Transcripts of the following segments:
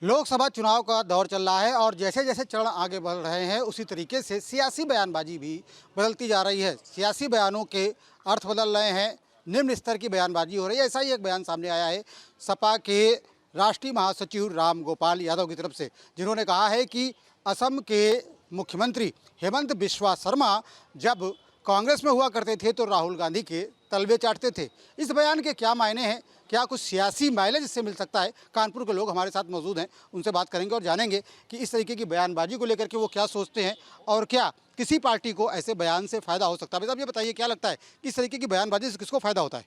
लोकसभा चुनाव का दौर चल रहा है और जैसे जैसे चरण आगे बढ़ रहे हैं उसी तरीके से सियासी बयानबाजी भी बदलती जा रही है। सियासी बयानों के अर्थ बदल रहे हैं, निम्न स्तर की बयानबाजी हो रही है। ऐसा ही एक बयान सामने आया है सपा के राष्ट्रीय महासचिव राम गोपाल यादव की तरफ से, जिन्होंने कहा है कि असम के मुख्यमंत्री हेमंत बिस्वा शर्मा जब कांग्रेस में हुआ करते थे तो राहुल गांधी के तलवे चाटते थे। इस बयान के क्या मायने हैं, क्या कुछ सियासी माइलेज इससे मिल सकता है? कानपुर के लोग हमारे साथ मौजूद हैं, उनसे बात करेंगे और जानेंगे कि इस तरीके की बयानबाजी को लेकर के वो क्या सोचते हैं और क्या किसी पार्टी को ऐसे बयान से फ़ायदा हो सकता है। भाई साहब, ये बताइए, क्या लगता है कि इस तरीके की बयानबाजी से किसको फ़ायदा होता है?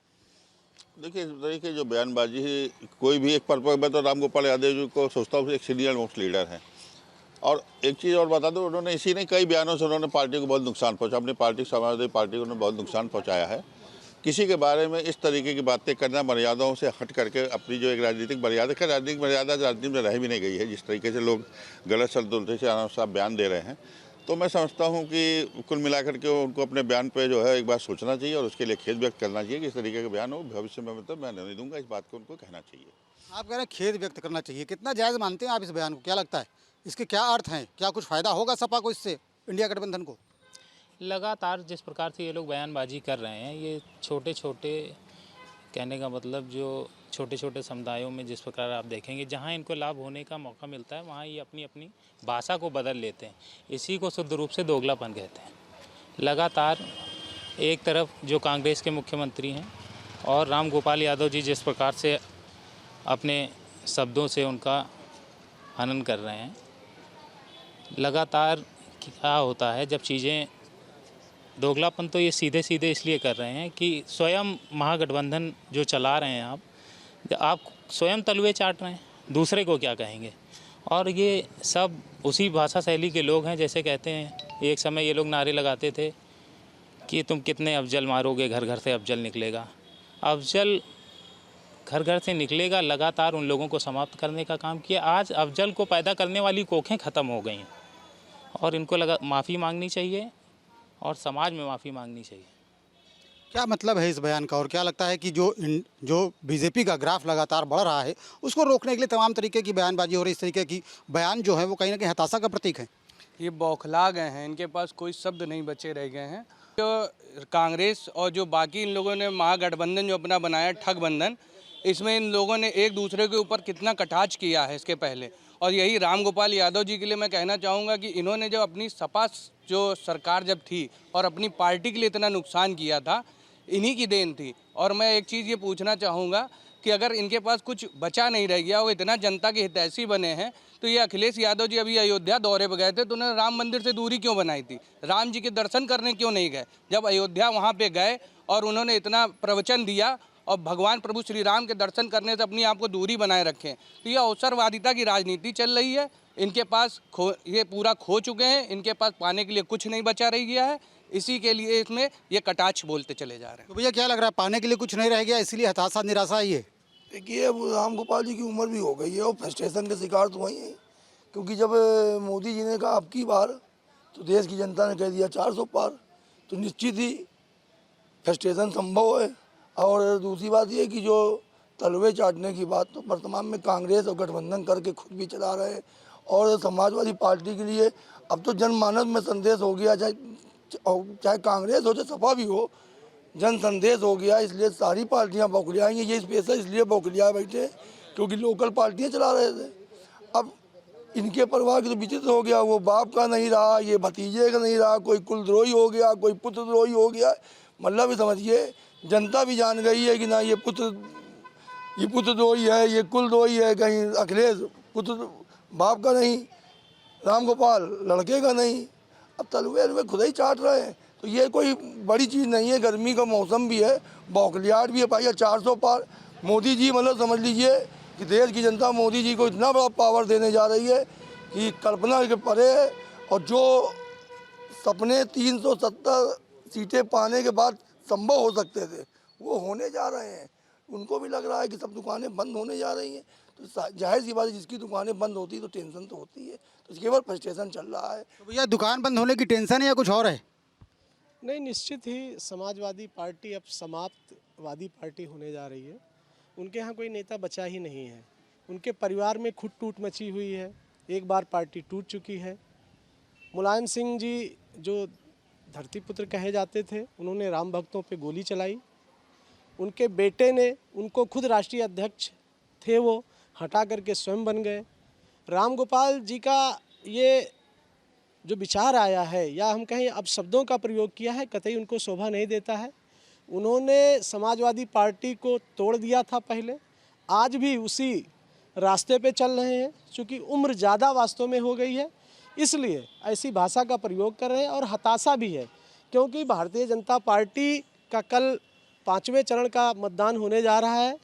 देखिए, इस तरह की जो बयानबाजी है, कोई भी एक पर्पज, मैं तो राम गोपाल यादव जी को सोचता हूँ एक सीनियर मोस्ट लीडर हैं। और एक चीज़ और बता दूं, उन्होंने इसी ने कई बयानों से उन्होंने पार्टी को बहुत नुकसान पहुंचा, अपनी पार्टी समाजवादी पार्टी को उन्होंने बहुत नुकसान पहुंचाया है। किसी के बारे में इस तरीके की बातें करना, मर्यादाओं से हट करके अपनी जो एक राजनीतिक मर्यादा राजनीति में रह भी नहीं गई है। जिस तरीके से लोग गलत शब्द उल्टे से अनावश्यक बयान दे रहे हैं, तो मैं समझता हूं कि कुल मिलाकर के उनको अपने बयान पे जो है एक बार सोचना चाहिए और उसके लिए खेद व्यक्त करना चाहिए कि इस तरीके के बयान हो भविष्य में, मतलब मैं नहीं दूंगा, इस बात को उनको कहना चाहिए। आप कह रहे हैं खेद व्यक्त करना चाहिए, कितना जायज़ मानते हैं आप इस बयान को? क्या लगता है इसके क्या अर्थ हैं? क्या कुछ फ़ायदा होगा सपा को इससे, इंडिया गठबंधन को? लगातार जिस प्रकार से ये लोग बयानबाजी कर रहे हैं, ये छोटे छोटे, कहने का मतलब जो छोटे छोटे समुदायों में जिस प्रकार आप देखेंगे जहाँ इनको लाभ होने का मौका मिलता है वहाँ ये अपनी अपनी भाषा को बदल लेते हैं। इसी को शुद्ध रूप से दोगलापन कहते हैं। लगातार एक तरफ जो कांग्रेस के मुख्यमंत्री हैं और राम गोपाल यादव जी जिस प्रकार से अपने शब्दों से उनका हनन कर रहे हैं, लगातार क्या होता है जब चीज़ें दोगलापन, तो ये सीधे सीधे इसलिए कर रहे हैं कि स्वयं महागठबंधन जो चला रहे हैं आप स्वयं तलवे चाट रहे हैं, दूसरे को क्या कहेंगे। और ये सब उसी भाषा शैली के लोग हैं, जैसे कहते हैं एक समय ये लोग नारे लगाते थे कि तुम कितने अफजल मारोगे, घर घर से अफजल निकलेगा। अफजल घर घर से निकलेगा लगातार उन लोगों को समाप्त करने का काम किया। आज अफजल को पैदा करने वाली कोखें ख़त्म हो गई हैं और इनको माफ़ी मांगनी चाहिए और समाज में माफ़ी मांगनी चाहिए। क्या मतलब है इस बयान का और क्या लगता है कि जो बीजेपी का ग्राफ लगातार बढ़ रहा है उसको रोकने के लिए तमाम तरीके की बयानबाजी हो रही है? इस तरीके की बयान जो है वो कहीं ना कहीं हताशा का प्रतीक है। ये बौखला गए हैं, इनके पास कोई शब्द नहीं बचे रह गए हैं। जो कांग्रेस और जो बाकी इन लोगों ने महागठबंधन जो अपना बनाया ठगबंधन, इसमें इन लोगों ने एक दूसरे के ऊपर कितना कटाक्ष किया है इसके पहले। और यही राम गोपाल यादव जी के लिए मैं कहना चाहूँगा कि इन्होंने जब अपनी सपा जो सरकार जब थी और अपनी पार्टी के लिए इतना नुकसान किया था, इन्हीं की देन थी। और मैं एक चीज़ ये पूछना चाहूँगा कि अगर इनके पास कुछ बचा नहीं रह गया, वो इतना जनता के हितैषी बने हैं, तो ये अखिलेश यादव जी अभी अयोध्या दौरे पर गए थे तो उन्होंने राम मंदिर से दूरी क्यों बनाई थी? राम जी के दर्शन करने क्यों नहीं गए? जब अयोध्या वहाँ पे गए और उन्होंने इतना प्रवचन दिया और भगवान प्रभु श्री राम के दर्शन करने से अपनी आप को दूरी बनाए रखें, तो ये अवसरवादिता की राजनीति चल रही है। इनके पास ये पूरा खो चुके हैं, इनके पास पाने के लिए कुछ नहीं बचा रह गया है, इसी के लिए इसमें ये कटाक्ष बोलते चले जा रहे हैं। तो भैया, क्या लग रहा है, पाने के लिए कुछ नहीं रह गया इसलिए हताशा निराशा ही है? देखिए, अब राम गोपाल जी की उम्र भी हो गई है और फ्रस्ट्रेशन के शिकार तो वही है, क्योंकि जब मोदी जी ने कहा अब की बार, तो देश की जनता ने कह दिया 400 पार, तो निश्चित ही फ्रस्ट्रेशन संभव है। और दूसरी बात ये कि जो तलवे चाटने की बात तो वर्तमान में कांग्रेस और गठबंधन करके खुद भी चला रहे हैं। और समाजवादी पार्टी के लिए अब तो जनमानस में संदेश हो गया, चाहे कांग्रेस हो चाहे सपा भी हो, जन संदेश हो गया। इसलिए सारी पार्टियां बौखलियाएंगी। ये स्पेशल इसलिए बौखलिया बैठे क्योंकि लोकल पार्टियां चला रहे थे। अब इनके परिवार की तो विचित्र हो गया, वो बाप का नहीं रहा, ये भतीजे का नहीं रहा, कोई कुलद्रोही हो गया, कोई पुत्रद्रोही हो गया। मतलब भी समझिए, जनता भी जान गई है कि ना ये पुत्रद्रोही है, ये कुलद्रोही है। कहीं अखिलेश पुत्र बाप का नहीं, राम गोपाल लड़के का नहीं, अब तलवे खुद ही चाट रहे हैं। तो ये कोई बड़ी चीज़ नहीं है। गर्मी का मौसम भी है, बौखलियाट भी है। पाइए 400 पार मोदी जी, मतलब समझ लीजिए कि देश की जनता मोदी जी को इतना बड़ा पावर देने जा रही है कि कल्पना के परे है। और जो सपने 370 सीटें पाने के बाद संभव हो सकते थे, वो होने जा रहे हैं। उनको भी लग रहा है कि सब दुकानें बंद होने जा रही हैं, तो जाहिर सी बात है, जिसकी दुकानें बंद होती है तो टेंशन तो होती है। तो केवल फ्रस्ट्रेशन चल रहा है। तो भैया, दुकान बंद होने की टेंशन है या कुछ और है? नहीं, निश्चित ही समाजवादी पार्टी अब समाप्तवादी पार्टी होने जा रही है। उनके यहाँ कोई नेता बचा ही नहीं है। उनके परिवार में खुद टूट मची हुई है। एक बार पार्टी टूट चुकी है। मुलायम सिंह जी जो धरतीपुत्र कहे जाते थे, उन्होंने राम भक्तों पे गोली चलाई। उनके बेटे ने, उनको खुद राष्ट्रीय अध्यक्ष थे वो, हटा करके स्वयं बन गए। राम गोपाल जी का ये जो विचार आया है, या हम कहें अब शब्दों का प्रयोग किया है, कतई उनको शोभा नहीं देता है। उन्होंने समाजवादी पार्टी को तोड़ दिया था पहले, आज भी उसी रास्ते पे चल रहे हैं। चूँकि उम्र ज़्यादा वास्तव में हो गई है, इसलिए ऐसी भाषा का प्रयोग कर रहे हैं। और हताशा भी है, क्योंकि भारतीय जनता पार्टी का कल 5वें चरण का मतदान होने जा रहा है।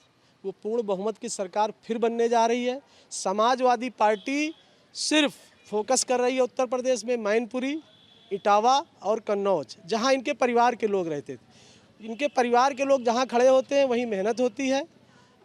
वो पूर्ण बहुमत की सरकार फिर बनने जा रही है। समाजवादी पार्टी सिर्फ फोकस कर रही है उत्तर प्रदेश में मैनपुरी, इटावा और कन्नौज, जहां इनके परिवार के लोग रहते थे। इनके परिवार के लोग जहां खड़े होते हैं वहीं मेहनत होती है।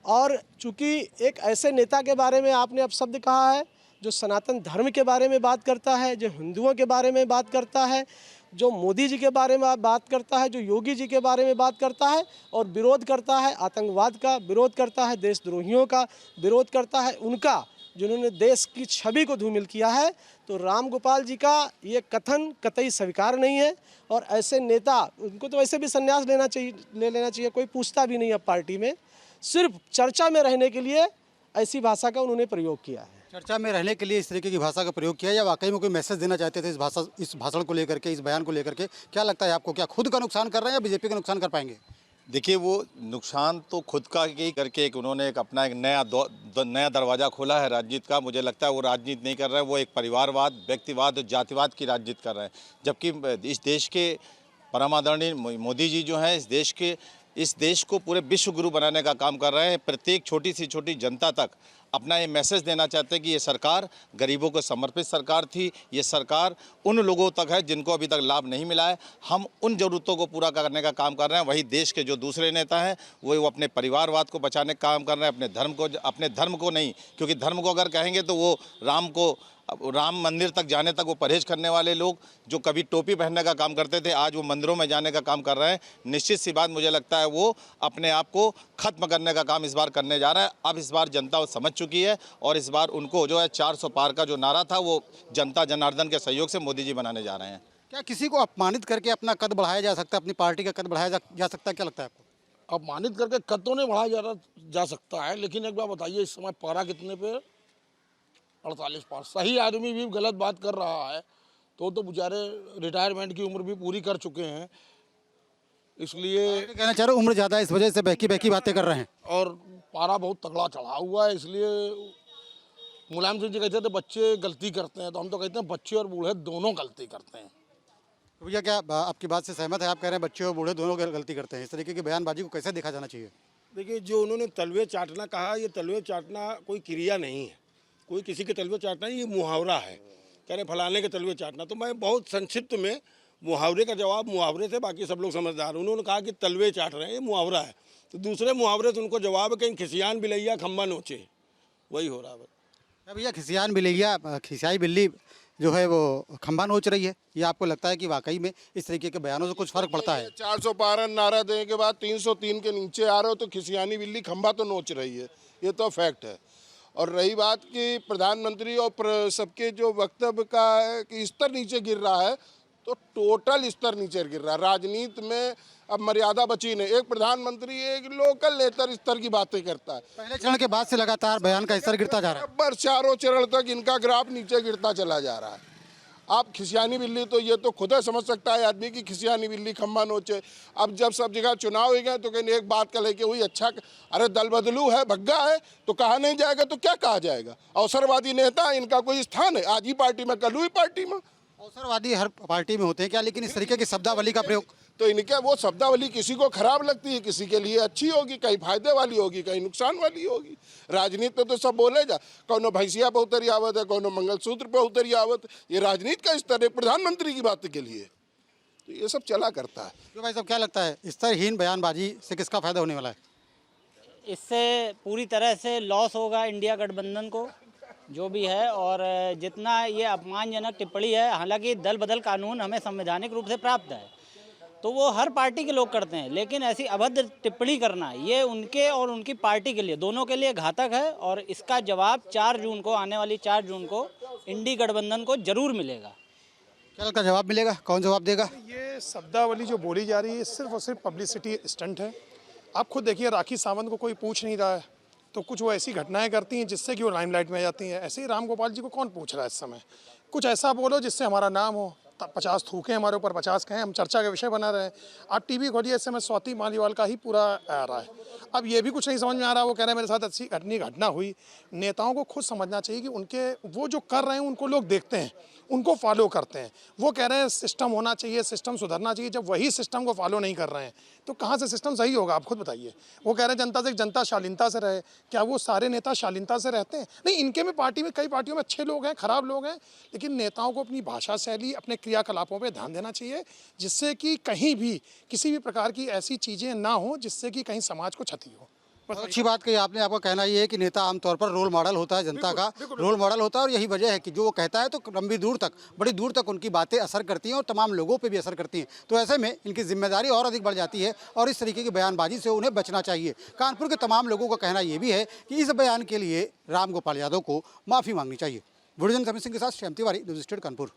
और चूंकि एक ऐसे नेता के बारे में आपने अब शब्द कहा है जो सनातन धर्म के बारे में बात करता है, जो हिंदुओं के बारे में बात करता है, जो मोदी जी के बारे में बात करता है, जो योगी जी के बारे में बात करता है, और विरोध करता है आतंकवाद का, विरोध करता है देशद्रोहियों का, विरोध करता है उनका जिन्होंने देश की छवि को धूमिल किया है, तो राम गोपाल जी का ये कथन कतई स्वीकार नहीं है। और ऐसे नेता, उनको तो वैसे भी संन्यास ले लेना चाहिए। कोई पूछता भी नहीं अब पार्टी में, सिर्फ चर्चा में रहने के लिए ऐसी भाषा का उन्होंने प्रयोग किया है। चर्चा में रहने के लिए इस तरीके की भाषा का प्रयोग किया, या वाकई में कोई मैसेज देना चाहते थे इस भाषण को लेकर के, इस बयान को लेकर के? क्या लगता है आपको, क्या खुद का नुकसान कर रहे हैं या बीजेपी का नुकसान कर पाएंगे? देखिए, वो नुकसान तो खुद का ही करके उन्होंने अपना एक नया दरवाज़ा खोला है राजनीति का। मुझे लगता है वो राजनीति नहीं कर रहे हैं, वो एक परिवारवाद, व्यक्तिवाद और जातिवाद की राजनीति कर रहे हैं। जबकि इस देश के परम आदरणीय मोदी जी जो हैं, इस देश को पूरे विश्व गुरु बनाने का काम कर रहे हैं। प्रत्येक छोटी से छोटी जनता तक अपना ये मैसेज देना चाहते हैं कि ये सरकार गरीबों को समर्पित सरकार थी। ये सरकार उन लोगों तक है जिनको अभी तक लाभ नहीं मिला है। हम उन ज़रूरतों को पूरा करने का काम कर रहे हैं। वही देश के जो दूसरे नेता हैं वो अपने परिवारवाद को बचाने का काम कर रहे हैं, अपने धर्म को नहीं। क्योंकि धर्म को अगर कहेंगे तो वो राम मंदिर तक जाने तक वो परहेज करने वाले लोग जो कभी टोपी पहनने का काम करते थे, आज वो मंदिरों में जाने का काम कर रहे हैं। निश्चित सी बात, मुझे लगता है वो अपने आप को ख़त्म करने का काम इस बार करने जा रहा है। अब इस बार जनता समझ चुकी है, और इस बार उनको जो है 400 पार का जो नारा था वो जनता जनार्दन के सहयोग से मोदी जी बनाने जा रहे हैं। क्या किसी को अपमानित करके अपना कद बढ़ाया जा सकता है, अपनी पार्टी का कद बढ़ाया जा सकता है? क्या लगता है आपको? अपमानित करके कद तो नहीं बढ़ाया जा सकता है, लेकिन एक बार बताइए, इस समय पारा कितने पे? 48 पार। सही आदमी भी गलत बात कर रहा है तो बेचारे रिटायरमेंट की उम्र भी पूरी कर चुके हैं, इसलिए कहना चाह रहे हो उम्र ज़्यादा है, इस वजह से बहकी बातें कर रहे हैं। और पारा बहुत तगड़ा चढ़ा हुआ है, इसलिए मुलायम सिंह जी कहते थे बच्चे गलती करते हैं, तो हम तो कहते हैं बच्चे और बूढ़े दोनों गलती करते हैं। तो भैया, क्या आपकी बात से सहमत है? आप कह रहे हैं बच्चे और बूढ़े दोनों गलती करते हैं। इस तरीके की बयानबाजी को कैसे देखा जाना चाहिए? देखिए, जो उन्होंने तलवे चाटना कहा, ये तलवे चाटना कोई क्रिया नहीं है, कोई किसी के तलवे चाटना नहीं, ये मुहावरा है। कह रहे फलाने के तलवे चाटना, तो मैं बहुत संक्षिप्त में मुहावरे का जवाब मुहावरे से, बाकी सब लोग समझदार। उन्होंने कहा कि तलवे चाट रहे हैं, ये मुहावरा है। तो दूसरे मुहावरे से उनको जवाब है, कहीं खिसियान बिलैया खम्बा नोचे, वही हो रहा है। भैया, खिसियान बिलैया, खिसियाई बिल्ली जो है वो खंभा नोच रही है, ये आपको लगता है कि वाकई में इस तरीके के बयानों से कुछ फर्क पड़ता है? 400 पार नारा देने के बाद 303 के नीचे आ रहे हो तो खिसियानी बिल्ली खंभा तो नोच रही है, ये तो फैक्ट है। और रही बात कि प्रधानमंत्री और सबके जो वक्तव्य का है कि स्तर नीचे गिर रहा है, तो टोटल स्तर नीचे गिर रहा है। राजनीति में अब मर्यादा बची नहीं। एक प्रधानमंत्री एक लोकल नेता स्तर की बातें करता है। पहले चरण के बाद से लगातार बयान का स्तर गिरता जा रहा है। बराबर चारों चरण तक इनका ग्राफ नीचे गिरता चला जा रहा है। आप खिसियानी बिल्ली, तो ये तो खुद ही समझ सकता है आदमी की खिसियानी बिल्ली खम्बा नोचे। अब जब सब जगह चुनाव हो गए तो कहीं एक बात का लेके हुई, अच्छा अरे दल बदलू है, भग्गा है, तो कहा नहीं जाएगा तो क्या कहा जाएगा? अवसरवादी नेता, इनका कोई स्थान है? आज ही पार्टी में, कल हुई पार्टी में। अवसरवादी हर पार्टी में होते हैं क्या? लेकिन इस तरीके की शब्दावली का प्रयोग, तो इनके वो शब्दावली किसी को खराब लगती है, किसी के लिए अच्छी होगी, कहीं फायदे वाली होगी, कहीं नुकसान वाली होगी। राजनीति में तो सब बोले जा, कौनो भैंसिया पे उतरी आवत है, कौनो मंगलसूत्र पे उतरी आवत। ये राजनीति का स्तर है प्रधानमंत्री की बात के लिए, तो ये सब चला करता है। तो भाई साहब, क्या लगता है स्तरहीन बयानबाजी से किसका फायदा होने वाला है? इससे पूरी तरह से लॉस होगा इंडिया गठबंधन को, जो भी है। और जितना ये अपमानजनक टिप्पणी है, हालांकि दल बदल कानून हमें संवैधानिक रूप से प्राप्त है, तो वो हर पार्टी के लोग करते हैं, लेकिन ऐसी अभद्र टिप्पणी करना ये उनके और उनकी पार्टी के लिए, दोनों के लिए घातक है। और इसका जवाब 4 जून को, आने वाली 4 जून को इंडी गठबंधन को जरूर मिलेगा। क्या का जवाब मिलेगा? कौन जवाब देगा? ये शब्दावली जो बोली जा रही है सिर्फ और सिर्फ पब्लिसिटी स्टंट है। आप खुद देखिए, राखी सावंत को कोई पूछ नहीं रहा है, तो कुछ वो ऐसी घटनाएं करती हैं जिससे कि वो लाइमलाइट में आ जाती हैं। ऐसे ही राम गोपाल जी को कौन पूछ रहा है इस समय? कुछ ऐसा बोलो जिससे हमारा नाम हो, 50 थूके हमारे ऊपर, 50 कहें, हम चर्चा का विषय बना रहे हैं। आप टीवी खोलिए, इस समय स्वाति मालीवाल का ही पूरा आ रहा है। अब ये भी कुछ नहीं समझ में आ रहा, वो कह रहे हैं मेरे साथ अच्छी घटना हुई। नेताओं को खुद समझना चाहिए कि उनके वो जो कर रहे हैं उनको लोग देखते हैं, उनको फॉलो करते हैं। वो कह रहे हैं सिस्टम होना चाहिए, सिस्टम सुधरना चाहिए। जब वही सिस्टम को फॉलो नहीं कर रहे हैं तो कहाँ से सिस्टम सही होगा? आप खुद बताइए। वो कह रहे हैं जनता से, जनता शालीनता से रहे। क्या वो सारे नेता शालीनता से रहते हैं? नहीं, इनके में पार्टी में, कई पार्टियों में अच्छे लोग हैं, खराब लोग हैं, लेकिन नेताओं को अपनी भाषा शैली, अपने क्रियाकलापों पर ध्यान देना चाहिए, जिससे कि कहीं भी किसी भी प्रकार की ऐसी चीज़ें ना हो जिससे कि कहीं समाज को क्षति हो। अच्छी बात कही आपने। आपका कहना ये है कि नेता आमतौर पर रोल मॉडल होता है, जनता का रोल मॉडल होता है, और यही वजह है कि जो वो कहता है तो लंबी दूर तक, बड़ी दूर तक उनकी बातें असर करती हैं और तमाम लोगों पे भी असर करती हैं। तो ऐसे में इनकी जिम्मेदारी और अधिक बढ़ जाती है और इस तरीके की बयानबाजी से उन्हें बचना चाहिए। कानपुर के तमाम लोगों का कहना ये भी है कि इस बयान के लिए राम गोपाल यादव को माफ़ी मांगनी चाहिए। वीडियो जर्नलिस्ट अमित सिंह के साथ श्याम तिवारी, न्यूज़ स्टेट कानपुर।